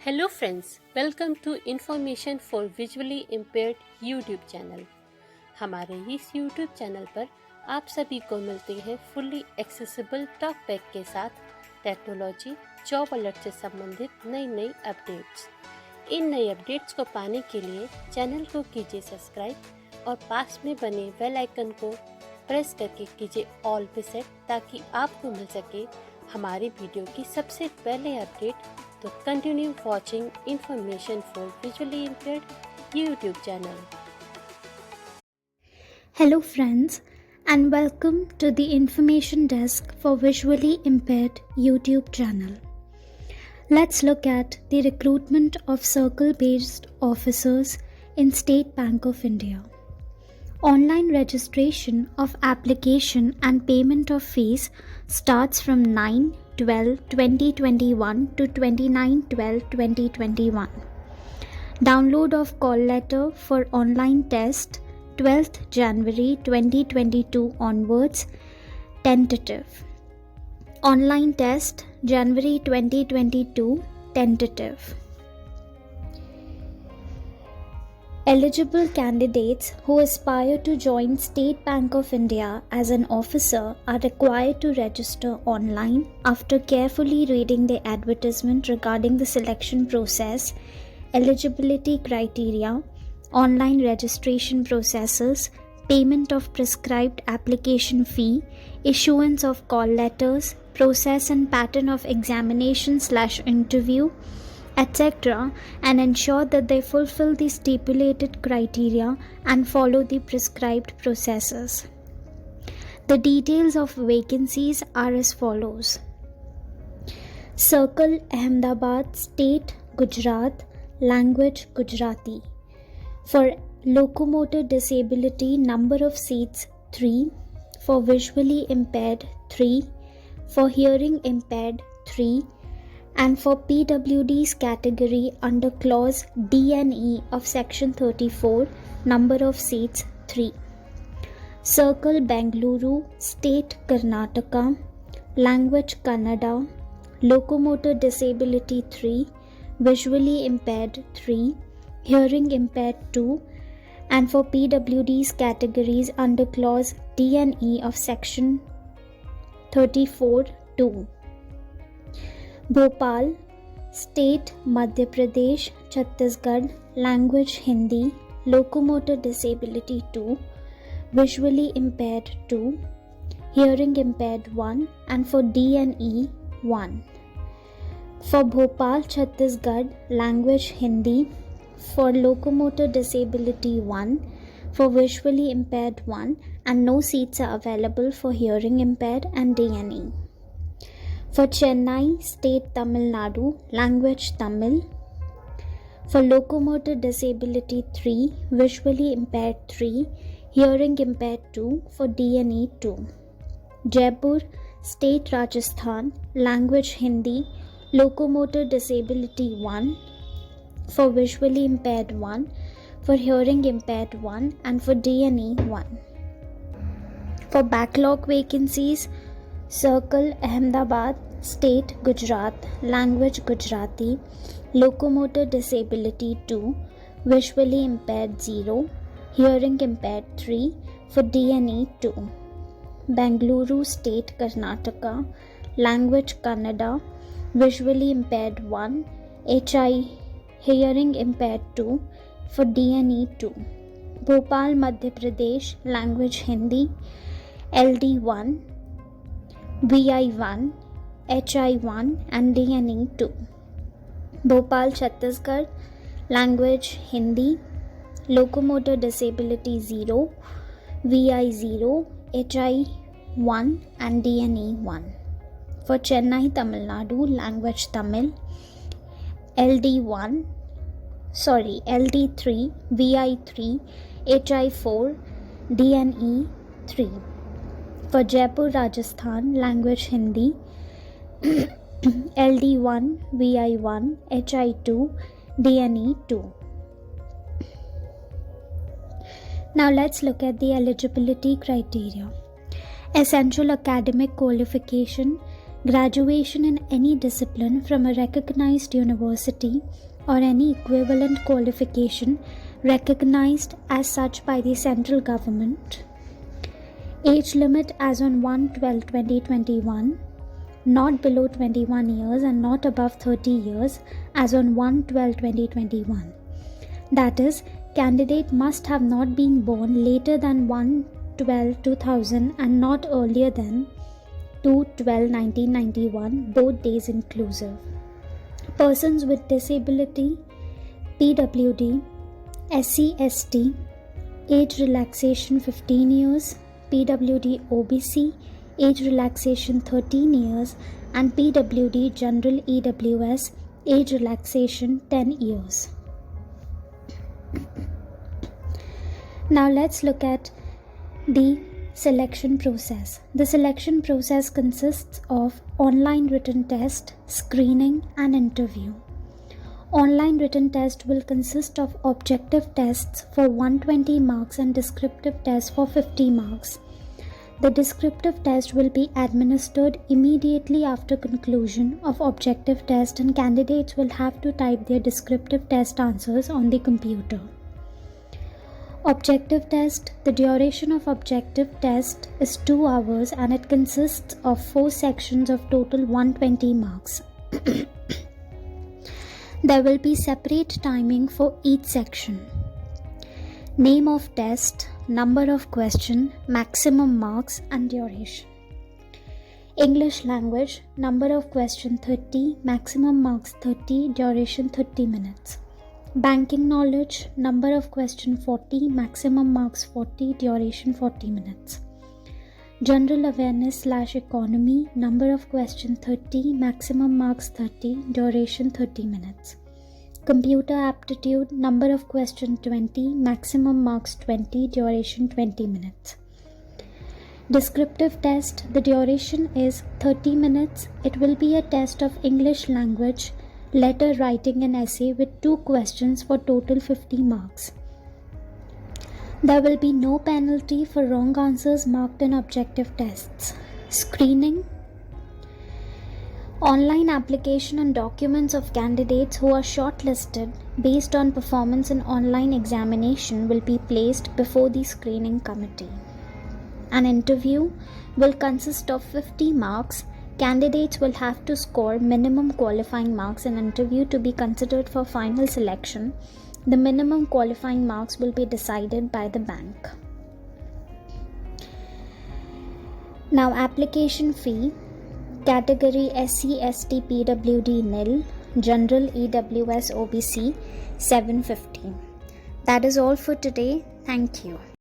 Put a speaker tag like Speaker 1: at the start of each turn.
Speaker 1: Hello friends, welcome to information for visually impaired YouTube channel. हमारे इस YouTube channel पर आप सभी को मिलते हैं फुल्ली एक्सेसिबल टॉक बैक के साथ टेक्नोलॉजी, जॉब अलर्ट से संबंधित नई नई अपडेट्स। इन नई अपडेट्स को पाने के लिए चैनल को कीजिए सब्सक्राइब और पास में बने बेल आइकन को प्रेस करके कीजिए ऑल पे सेट, ताकि आपको मिल सके हमारी वीडियो की सबसे पहले अपडेट। तो continue watching information for visually impaired YouTube channel.
Speaker 2: Hello friends and welcome to the information desk for visually impaired YouTube channel. Let's look at the recruitment of circle-based officers in State Bank of India. Online registration of application and payment of fees starts from 9/12/2021 to 29/12/2021. Download of call letter for online test 12th January 2022 onwards, tentative. Online test January 2022, tentative. Eligible candidates who aspire to join State Bank of India as an officer are required to register online after carefully reading the advertisement regarding the selection process, eligibility criteria, online registration processes, payment of prescribed application fee, issuance of call letters, process and pattern of examination/interview, etc., and ensure that they fulfill the stipulated criteria and follow the prescribed processes. The details of vacancies are as follows. Circle, Ahmedabad, State, Gujarat, language Gujarati. For locomotor disability, number of seats 3, for visually impaired 3, for hearing impaired 3, and for PWD's category under clause D and E of section 34, number of seats 3. Circle, Bengaluru, State, Karnataka, language Kannada, locomotor disability 3, visually impaired 3, hearing impaired 2, and for PWD's categories under clause D and E of section 34 2. Bhopal, state Madhya Pradesh, Chhattisgarh, language Hindi, locomotor disability 2, visually impaired 2, hearing impaired 1, and for D and E 1. For Bhopal, Chhattisgarh, language Hindi, for locomotor disability 1, for visually impaired 1, and no seats are available for hearing impaired and D and E. For Chennai, State, Tamil Nadu, language Tamil, for locomotor disability 3, visually impaired 3, hearing impaired 2, for D and E 2. Jaipur, State, Rajasthan, language Hindi, locomotor disability 1, for visually impaired 1, for hearing impaired 1, and for D and E 1. For backlog vacancies, Circle, Ahmedabad, State, Gujarat, language Gujarati, locomotor disability 2, visually impaired 0, hearing impaired 3, for D and E 2. Bengaluru, State, Karnataka, language Kannada, visually impaired 1, HI, hearing impaired 2, for D and E 2. Bhopal, Madhya Pradesh, language Hindi, LD 1, VI 1, HI 1, and D and E 2. Bhopal, Chhattisgarh, language Hindi, locomotor disability 0, VI 0, HI 1, and D and E 1. For Chennai, Tamil Nadu, language Tamil, LD 3, VI 3, HI 4, D and E 3. For Jaipur, Rajasthan, language Hindi, LD 1, VI 1, HI 2, D and E 2. Now let's look at the eligibility criteria. Essential academic qualification graduation in any discipline from a recognized university or any equivalent qualification recognized as such by the central government. Age limit as on 1/12/2021, not below 21 years and not above 30 years as on 1/12/2021. That is, candidate must have not been born later than 1/12/2000 and not earlier than 2/12/1991, both days inclusive. Persons with disability, PWD, SC/ST, age relaxation 15 years, PWD OBC, age relaxation 13 years, and PWD General EWS, age relaxation 10 years. Now let's look at the selection process. The selection process consists of online written test, screening, and interview. Online written test will consist of objective tests for 120 marks and descriptive tests for 50 marks. The descriptive test will be administered immediately after conclusion of objective test, and candidates will have to type their descriptive test answers on the computer. Objective test. The duration of objective test is 2 hours and it consists of 4 sections of total 120 marks. There will be separate timing for each section. Name of test, number of question, maximum marks and duration. English language, number of question 30, maximum marks 30, duration 30 minutes. Banking knowledge, number of question 40, maximum marks 40, duration 40 minutes. General awareness/economy, number of question 30, maximum marks 30, duration 30 minutes. Computer aptitude, number of question 20, maximum marks 20, duration 20 minutes. Descriptive test, the duration is 30 minutes. It will be a test of English language, letter writing and essay with 2 questions for total 50 marks. There will be no penalty for wrong answers marked in objective tests. Screening. Online application and documents of candidates who are shortlisted based on performance in online examination will be placed before the screening committee. An interview will consist of 50 marks. Candidates will have to score minimum qualifying marks in interview to be considered for final selection. The minimum qualifying marks will be decided by the bank. Now, application fee. Category SC/ST PWD nil, General EWS OBC 750. That is all for today. Thank you.